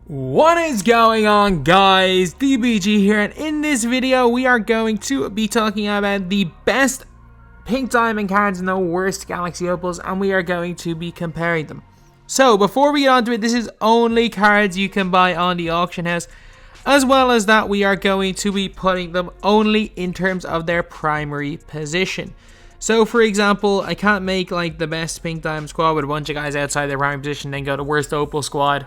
What is going on, guys? DBG here, and in this video we are going to be talking about the best pink diamond cards and the worst galaxy opals, and we are going to be comparing them. So before we get on to it, this is only cards you can buy on the auction house. As well as that, we are going to be putting them only in terms of their primary position. So for example, I can't make like the best pink diamond squad with a bunch of guys outside their primary position, then go to worst opal squad,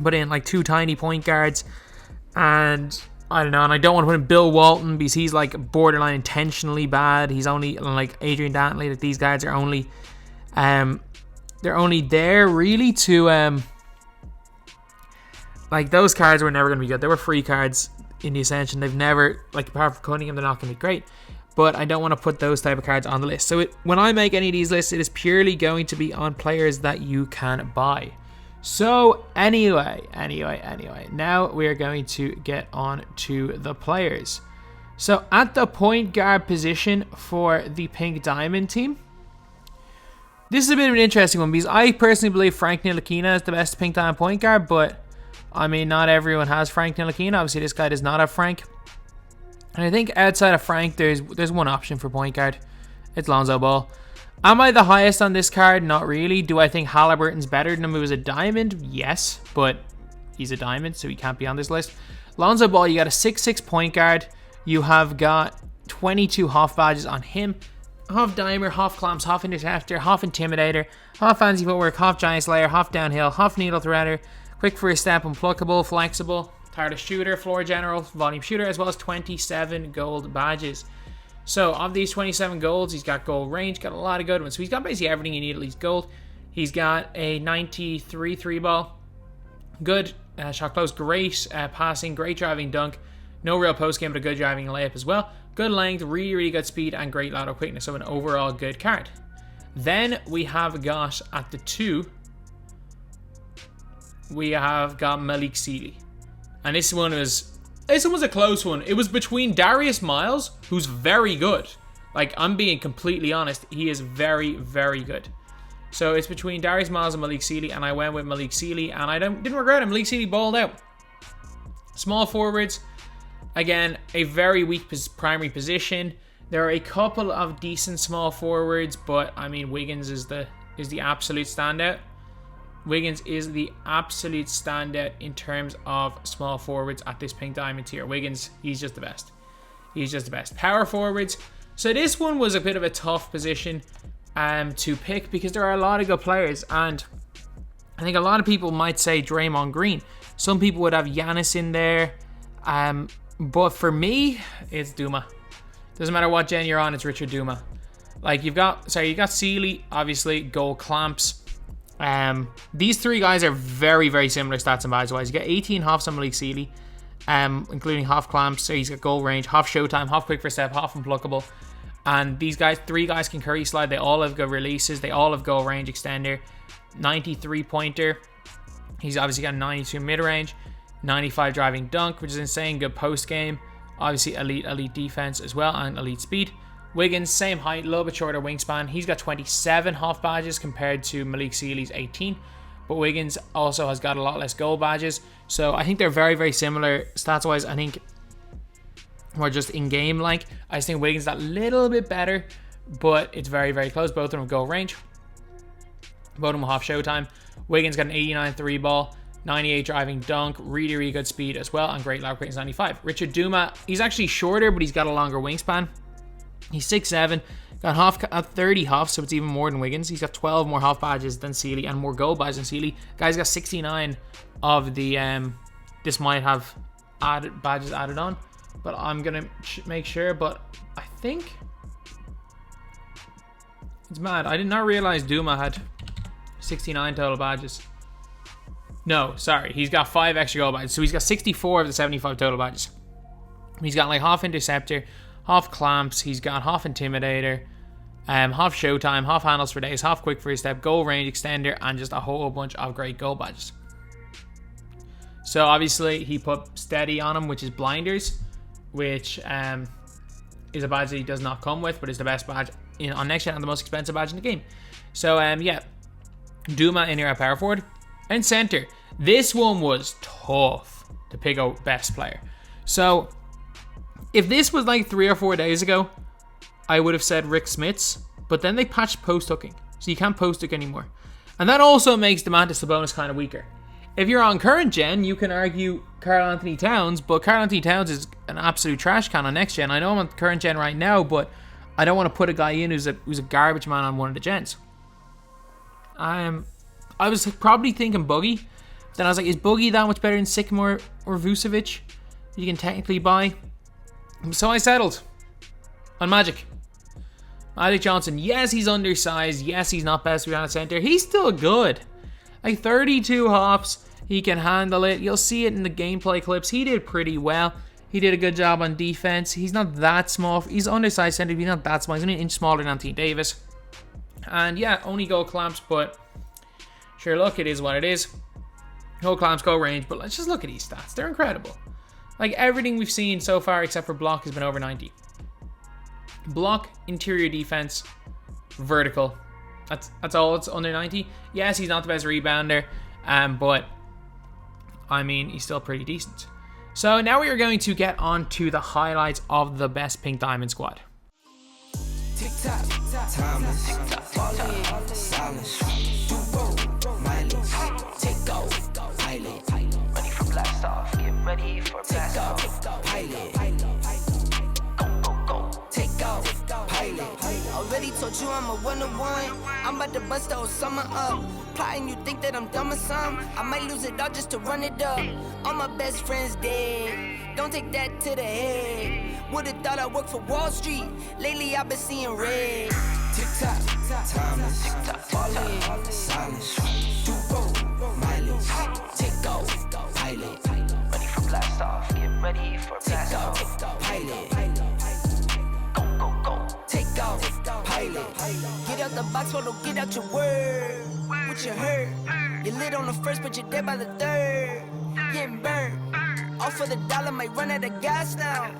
put in like two tiny point guards, and I don't know, and I don't want to put in Bill Walton because he's like borderline intentionally bad. He's only like Adrian Dantley. Like these guys are only they're only there really to like those cards were never going to be good. They were free cards in the Ascension. They've never, like apart from Cunningham, they're not going to be great. But I don't want to put those type of cards on the list. So when I make any of these lists, it is purely going to be on players that you can buy. So anyway, now we are going to get on to the players. So at the point guard position for the pink diamond team, this is a bit of an interesting one because I personally believe Frank Ntilikina is the best pink diamond point guard, but I mean, not everyone has Frank Ntilikina. Obviously, this guy does not have Frank. And I think outside of Frank, there's one option for point guard. It's Lonzo Ball. Am I the highest on this card? Not really. Do I think Halliburton's better than him if it was a diamond? Yes, but he's a diamond, so he can't be on this list. Lonzo Ball, you got a 6'6" point guard. You have got 22 half badges on him. Half dimer, half clamps, half interceptor, half intimidator, half fancy footwork, half giant slayer, half downhill, half needle threader, quick first step, unpluckable, flexible, tireless shooter, floor general, volume shooter, as well as 27 gold badges. So of these 27 golds, he's got gold range, got a lot of good ones. So he's got basically everything you need at least gold. He's got a 93 3 ball, good shot close, great passing, great driving dunk, no real post game, but a good driving layup as well. Good length, really good speed, and great lateral quickness. So an overall good card. Then we have got at the 2, we have got Malik Sealy. And this one was a close one. It was between Darius Miles, who's very good. Like, I'm being completely honest. He is very, very good. So it's between Darius Miles and Malik Sealy, and I went with Malik Sealy, and I didn't regret him. Malik Sealy balled out. Small forwards, again, a very weak primary position. There are a couple of decent small forwards, but I mean, Wiggins is the absolute standout. Wiggins is the absolute standout in terms of small forwards at this pink diamond tier. Wiggins, he's just the best. He's just the best. Power forwards. So this one was a bit of a tough position to pick because there are a lot of good players, and I think a lot of people might say Draymond Green. Some people would have Giannis in there, but for me, it's Duma. Doesn't matter what gen you're on, it's Richard Duma. Like you got Sealy, obviously, gold clamps. These three guys are very, very similar stats and badge wise. You get 18 halves on Malik Sealy, including half clamps. So he's got goal range, half showtime, half quick first step, half unpluckable. And these guys, three guys can curry slide. They all have good releases. They all have goal range extender. 93 pointer. He's obviously got 92 mid range, 95 driving dunk, which is insane. Good post game. Obviously elite defense as well, and elite speed. Wiggins, same height, a little bit shorter wingspan. He's got 27 half badges compared to Malik Sealy's 18. But Wiggins also has got a lot less gold badges. So I think they're very, very similar stats-wise. I think we're just in-game like. I just think Wiggins is a little bit better, but it's very, very close. Both of them have goal range. Both of them have half showtime. Wiggins got an 89 3 ball, 98 driving dunk, really, really good speed as well, and great lateral quickness 95. Richard Duma, he's actually shorter, but he's got a longer wingspan. He's 6'7", got 30 half, so it's even more than Wiggins. He's got 12 more half badges than Sealy and more gold badges than Sealy. Guy's got 69 of the, this might have badges added on, but I'm going to make sure, but I think it's mad. I did not realize Duma had 69 total badges. No, sorry, he's got 5 extra gold badges, so he's got 64 of the 75 total badges. He's got like half interceptor, half clamps, he's got half intimidator, half showtime, half handles for days, half quick first step, goal range extender, and just a whole bunch of great gold badges. So obviously he put steady on him, which is blinders, which is a badge that he does not come with, but is the best badge on next gen and the most expensive badge in the game. So yeah, Duma in here at power forward. And center, This one was tough to pick out best player. So if this was like 3 or 4 days ago, I would have said Rick Smits, but then they patched post hooking, so you can't post hook anymore. And that also makes Domantas Sabonis kind of weaker. If you're on current gen, you can argue Karl Anthony Towns, but Karl Anthony Towns is an absolute trash can on next gen. I know I'm on current gen right now, but I don't want to put a guy in who's a garbage man on one of the gens. I was probably thinking Boogie. Then I was like, is Boogie that much better than Sycamore or Vucevic? You can technically buy. So I settled on Magic. Magic Johnson. Yes, he's undersized. Yes, he's not best behind the center. He's still good. Like 32 hops. He can handle it. You'll see it in the gameplay clips. He did pretty well. He did a good job on defense. He's not that small. He's undersized center. He's not that small. He's only an inch smaller than Anthony Davis. And yeah, only gold clamps, but sure, look, it is what it is. Gold clamps, go range, but let's just look at these stats. They're incredible. Like everything we've seen so far except for block has been over 90. Block, interior defense, vertical. That's all. It's under 90. Yes, he's not the best rebounder, but I mean, he's still pretty decent. So now we are going to get on to the highlights of the best Pink Diamond squad. Tick-tock, timeless, falling, silence, duo, mileage, take off, pilot, ready for blast off, get ready for blast off, pilot, go, take off, pilot, already told you I'm a one-on-one, I'm about to bust the whole summer up, plotting you think that I'm dumb or something, I might lose it all just to run it up, all my best friends dead, don't take that to the head. Would've thought I worked for Wall Street. Lately I've been seeing red. Tick-tock, timeless, falling, silence, duo, mileage, take off, pilot, ready for blast off, get ready for blast off, pilot, go, take off, pilot, get out the box, but don't get out your word, what you heard, you lit on the first, but you're dead by the third, getting burned, all for the dollar, might run out of gas now.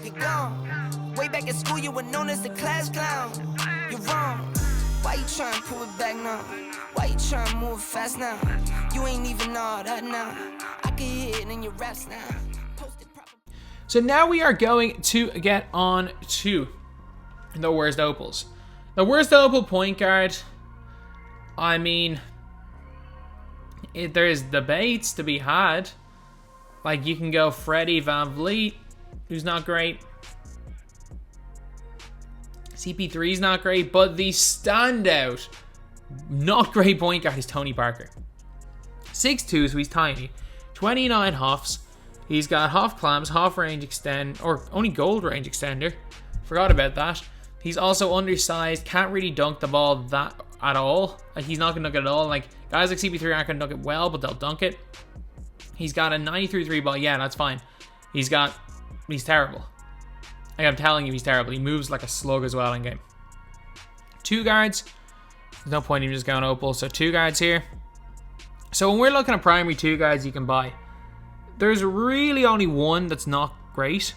You're gone. Way back at school, you were known as the class clown. You're wrong. Why you trying to pull it back now? Why you trying to move fast now? You ain't even all that now. I can hear it in your raps now. So now we are going to get on to the worst opals. The worst opal point guard. I mean, there's debates to be had. Like, you can go Freddie VanVleet, who's not great. CP3's not great, but the standout, not great point guard is Tony Parker. 6'2", so he's tiny. 29 huffs. He's got half clamps, half range extend, or only gold range extender. Forgot about that. He's also undersized, can't really dunk the ball that at all. Like, he's not gonna dunk it at all. Like, guys like CP3 aren't gonna dunk it well, but they'll dunk it. He's got a 93 3 ball. Yeah, that's fine. He's terrible. Like, I'm telling you, he's terrible. He moves like a slug as well in game. 2 guards. There's no point in just going opal. So 2 guards here. So when we're looking at primary 2 guards you can buy, there's really only one that's not great.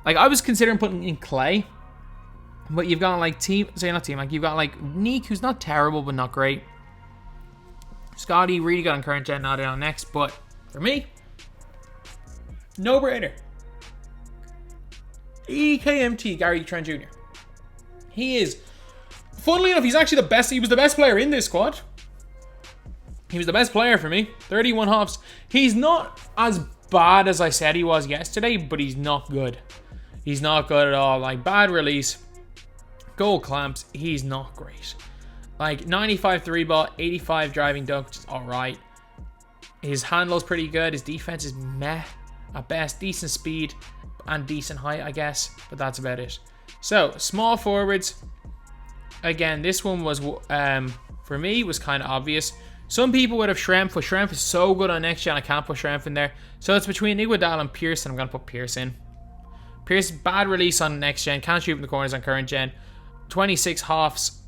Like, I was considering putting in Clay, but you've got like you've got like Neek, who's not terrible but not great. Scotty, really good on current gen, not on next, but for me, no brainer. EKMT, Gary Trent Jr. He is, funnily enough, he's actually the best. He was the best player in this squad. He was the best player for me. 31 hops. He's not as bad as I said he was yesterday, but he's not good. He's not good at all. Like, bad release, gold clamps, he's not great. Like, 95 3 ball, 85 driving dunk, which is alright. His handle's pretty good. His defense is meh at best. Decent speed and decent height, I guess. But that's about it. So, small forwards. Again, this one was, for me, was kind of obvious. Some people would have Schrempf, but Schrempf is so good on next gen, I can't put Schrempf in there. So, it's between Iguodala and Pierce, and I'm going to put Pierce in. Pierce, bad release on next gen. Can't shoot from the corners on current gen. 26 halves.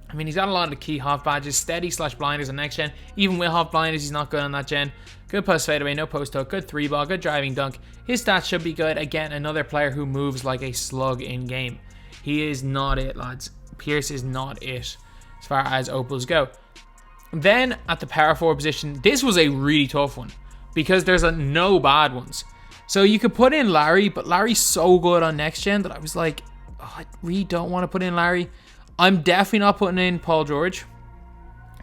I mean, he's got a lot of the key half badges. Steady / blinders on next gen. Even with half blinders, he's not good on that gen. Good post fadeaway, no post hook. Good 3 ball, good driving dunk. His stats should be good. Again, another player who moves like a slug in game. He is not it, lads. Pierce is not it as far as opals go. Then at the power forward position, this was a really tough one because there's no bad ones. So you could put in Larry, but Larry's so good on next gen that I was like, oh, I really don't want to put in Larry. I'm definitely not putting in Paul George.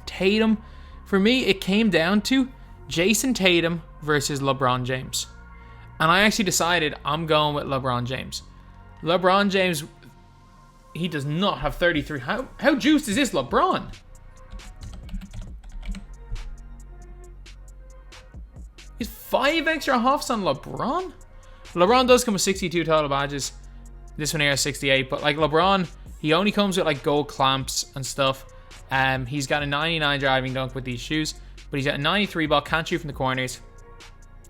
Tatum, for me, it came down to Jason Tatum versus LeBron James. And I actually decided I'm going with LeBron James. LeBron James, he does not have 33. How juiced is this LeBron? He's 5 extra hoffs on LeBron? LeBron does come with 62 total badges. This one here is 68. But like LeBron, he only comes with like gold clamps and stuff. He's got a 99 driving dunk with these shoes. But he's got a 93 ball, can't shoot from the corners.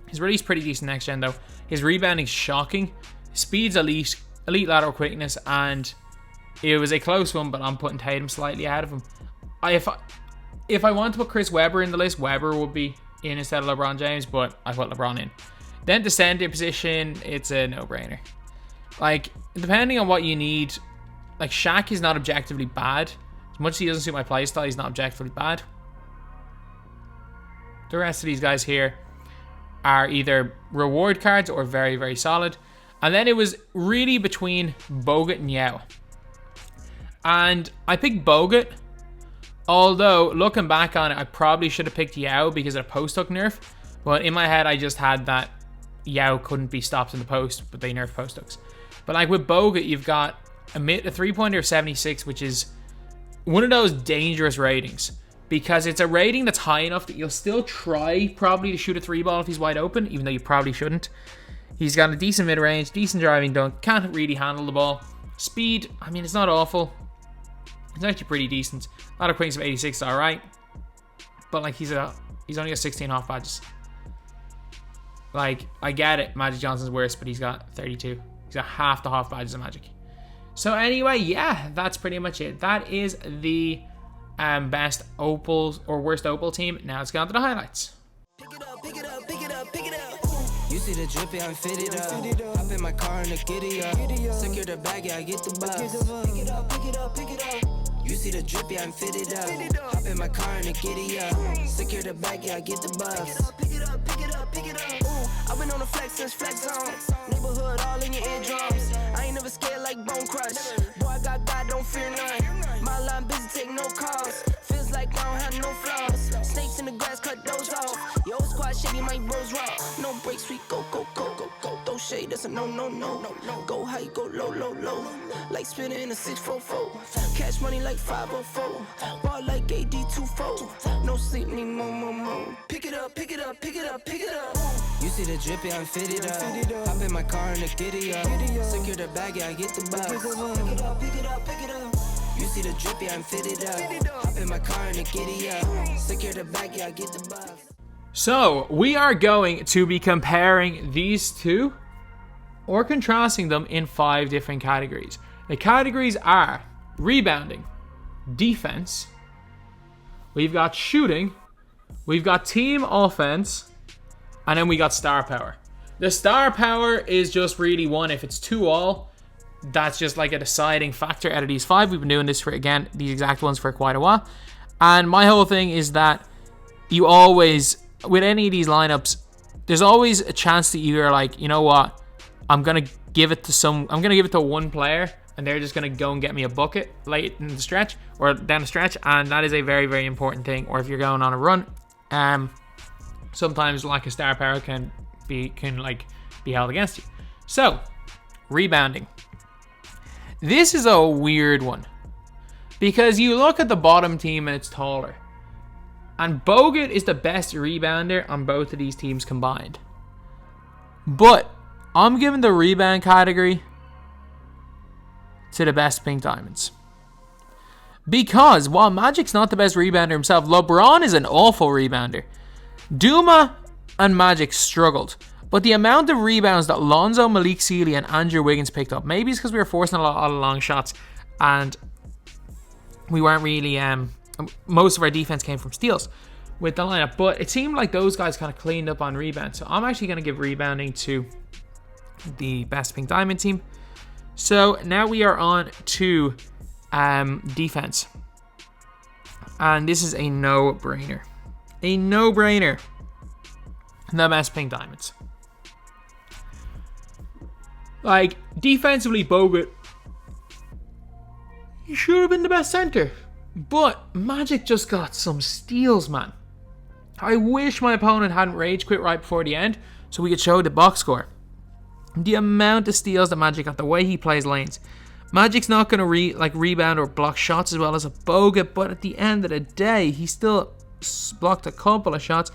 His release pretty decent next gen though. His rebounding's shocking. His speed's elite lateral quickness, and it was a close one, but I'm putting Tatum slightly ahead of him. If I want to put Chris Webber in the list, Webber would be in instead of LeBron James, but I put LeBron in. Then the center position, it's a no-brainer. Like, depending on what you need, like Shaq is not objectively bad. As much as he doesn't suit my playstyle, he's not objectively bad. The rest of these guys here are either reward cards or very, very solid. And then it was really between Bogut and Yao. And I picked Bogut, although looking back on it, I probably should have picked Yao because of the post hook nerf. But in my head, I just had that Yao couldn't be stopped in the post, but they nerfed post hooks. But like with Bogut, you've got a 3-pointer of 76, which is one of those dangerous ratings. Because it's a rating that's high enough that you'll still try probably to shoot a 3-ball if he's wide open, even though you probably shouldn't. He's got a decent mid-range, decent driving dunk, can't really handle the ball. Speed, I mean, it's not awful. It's actually pretty decent. A lot of quickness of 86 is alright. But like he's only got 16 half badges. Like, I get it, Magic Johnson's worse, but he's got 32. He's got half the half badges of Magic. So anyway, yeah, that's pretty much it. That is the best opals or worst opal team. Now let's get on to the highlights. Pick it up, pick it up, pick it up, pick it up. You see the drippy, I'm fitted up. Hop in my car and the giddy up. Secure the bag, yeah, I get the bus. Pick it up, pick it up, pick it up. You see the drippy, I'm fitted up. Hop in my car and the giddy up. Secure the bag, yeah, I get the bus. Pick it up, pick it up, pick it up. Ooh, I've been on the flex since flex zone. Neighborhood all in your eardrums. I ain't never scared like Bone Crush. Boy, I got God, don't fear none. My line busy, take no calls. Feels like I don't have no flaws. Snakes in the grass, cut those off. Yo, squad shady, my bros raw. No breaks, we go, go, go, go, go. Throw shade, that's a no, no, no, no, no. Go high, go low, low, low. Like spinning in a 644. Cash money like 504. Ball like AD24. No sleep, need more, more, more. Pick it up, pick it up, pick it up, pick it up. You see the drippy, I'm fitted up. Hop in my car and the giddy up. Secure the bag, yeah, I get the bus. Pick it up, pick it up, pick it up. You see the drippy, I'm fitted up. Hop in my car and the giddy up. Secure the bag, yeah, I get the bus. So we are going to be comparing these two or contrasting them in 5 different categories. The categories are rebounding, defense, we've got shooting, we've got team offense, and then we got star power. The star power is just really one. If it's 2-all, that's just like a deciding factor out of these 5. We've been doing this for, again, these exact ones for quite a while. And my whole thing is that you always, with any of these lineups, there's always a chance that you're like, you know what, I'm going to give it to one player and they're just going to go and get me a bucket late in the stretch or down the stretch. And that is a very, very important thing. Or if you're going on a run, sometimes lack of star power can be held against you. So, rebounding. This is a weird one because you look at the bottom team and it's taller. And Bogut is the best rebounder on both of these teams combined. But I'm giving the rebound category to the best Pink Diamonds. Because while Magic's not the best rebounder himself, LeBron is an awful rebounder. Duma and Magic struggled. But the amount of rebounds that Lonzo, Malik Sealy, and Andrew Wiggins picked up, maybe it's because we were forcing a lot of long shots and we weren't really, most of our defense came from steals with the lineup. But it seemed like those guys kind of cleaned up on rebounds. So I'm actually going to give rebounding to the best Pink Diamond team. So now we are on to defense. And this is a no-brainer. A no-brainer. The best Pink Diamonds. Like, defensively, Bogut, he should have been the best center. But Magic just got some steals, man. I wish my opponent hadn't rage quit right before the end so we could show the box score. The amount of steals that Magic got, the way he plays lanes. Magic's not going to rebound or block shots as well as a Bogut, but at the end of the day, he still blocked a couple of shots,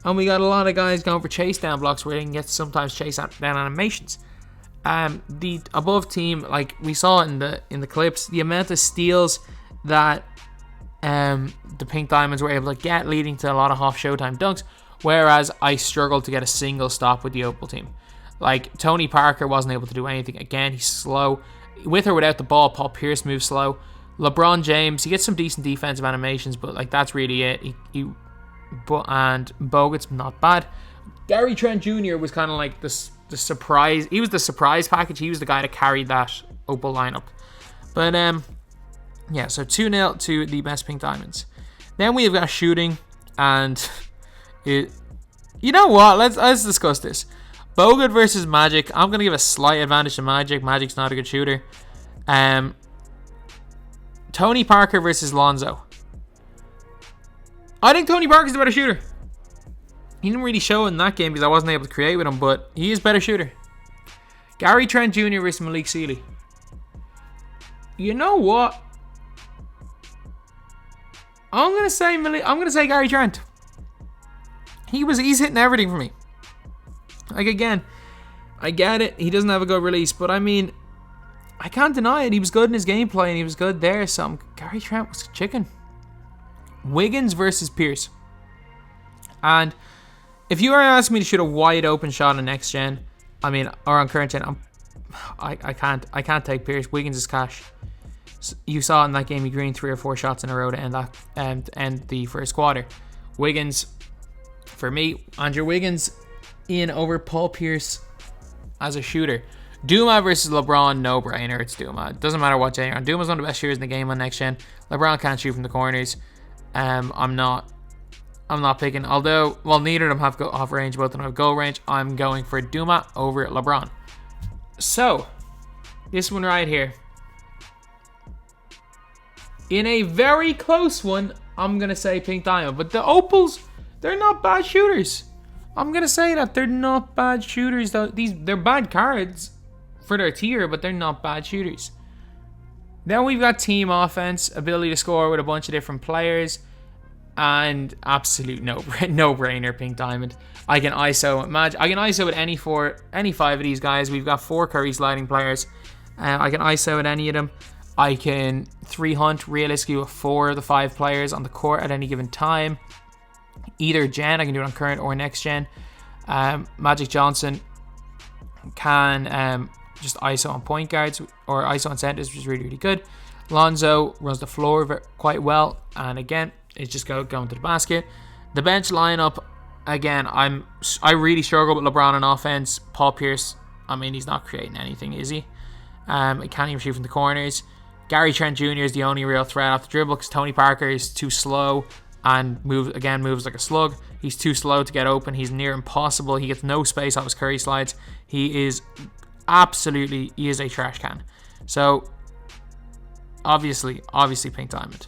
and we got a lot of guys going for chase down blocks where they can get sometimes chase down animations. The above team, like we saw in the clips, the amount of steals that the Pink Diamonds were able to get, leading to a lot of half Showtime dunks, whereas I struggled to get a single stop with the Opal team. Like, Tony Parker wasn't able to do anything. Again, he's slow. With or without the ball, Paul Pierce moves slow. LeBron James, he gets some decent defensive animations, but like that's really it. And Bogut's not bad. Gary Trent Jr. was kind of like the surprise. He was the surprise package. He was the guy that carried that Opal lineup. But yeah, so 2-0 to the best Pink Diamonds. Then we have got shooting, and you know what? Let's discuss this. Bogut versus Magic. I'm going to give a slight advantage to Magic. Magic's not a good shooter. Tony Parker versus Lonzo. I think Tony Parker's the better shooter. He didn't really show in that game because I wasn't able to create with him, but he is a better shooter. Gary Trent Jr. versus Malik Sealy. You know what? I'm going to say Gary Trent. He's hitting everything for me. Like, again, I get it. He doesn't have a good release, but I mean, I can't deny it. He was good in his gameplay, and he was good there. So Gary Trent was chicken. Wiggins versus Pierce. And if you are asking me to shoot a wide open shot on next gen, or on current gen, I can't take Pierce. Wiggins is cash. You saw in that game he greened 3 or 4 shots in a row to end the first quarter. Wiggins, for me, Andrew Wiggins in over Paul Pierce as a shooter. Duma versus LeBron, no brainer. It's Duma. It doesn't matter what gen you're on. Duma's one of the best shooters in the game on next gen. LeBron can't shoot from the corners. I'm not picking. Although, well, neither of them have off range. Both of them have goal range. I'm going for Duma over LeBron. So, this one right here. In a very close one, I'm going to say Pink Diamond. But the Opals, they're not bad shooters. I'm going to say that. They're not bad shooters, though. They're bad cards for their tier, but they're not bad shooters. Then we've got team offense, ability to score with a bunch of different players, and absolute no-brainer Pink Diamond. I can ISO with any 5 of these guys. We've got 4 Curry sliding players. I can ISO with any of them. I can 3-hunt realistically with 4 of the 5 players on the court at any given time. Either gen, I can do it on current or next gen. Magic Johnson can just ISO on point guards or ISO on centers, which is really, really good. Lonzo runs the floor quite well, and again, it's just going to the basket. The bench lineup, again, I really struggle with LeBron on offense. Paul Pierce, he's not creating anything, is he? He can't even shoot from the corners. Gary Trent Jr. is the only real threat off the dribble because Tony Parker is too slow and moves like a slug. He's too slow to get open. He's near impossible. He gets no space off his Curry slides. He is a trash can. So obviously Pink Diamond.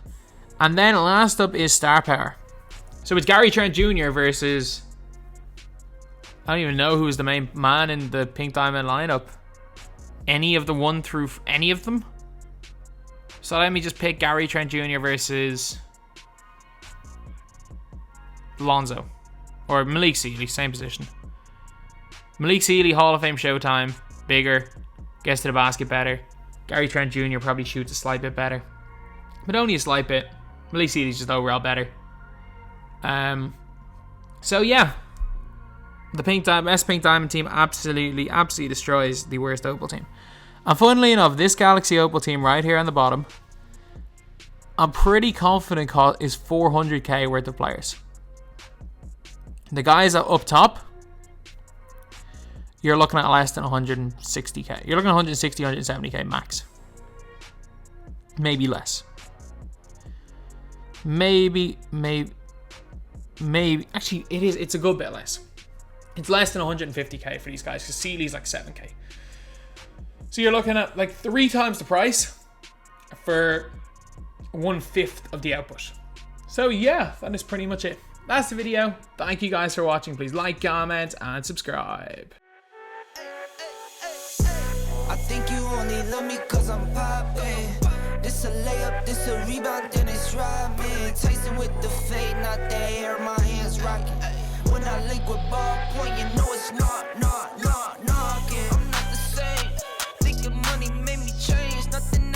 And then last up is star power. So it's Gary Trent Jr. versus, I don't even know who's the main man in the Pink Diamond lineup. Any of the 1 through any of them. So let me just pick Gary Trent Jr. versus Lonzo. Or Malik Sealy, same position. Malik Sealy, Hall of Fame Showtime. Bigger. Gets to the basket better. Gary Trent Jr. probably shoots a slight bit better. But only a slight bit. Malik Sealy's just overall better. So yeah. The best Pink Diamond team absolutely destroys the worst Opal team. And funnily enough, this Galaxy Opal team right here on the bottom, I'm pretty confident is 400k worth of players. The guys up top, you're looking at less than 160k. You're looking at 160, 170k max. Maybe less. maybe. Actually, it's a good bit less. It's less than 150k for these guys, because Sealy's like 7k. So you're looking at like 3 times the price for 1/5 of the output. So yeah, that is pretty much it. That's the video. Thank you guys for watching. Please like, comment, and subscribe. I think you only love me cause I'm poppin'. This a layup, this a rebound, then it's robbing. Tyson with the fade, not the hair, my hands rocking. When I link with ball point, you know it's not.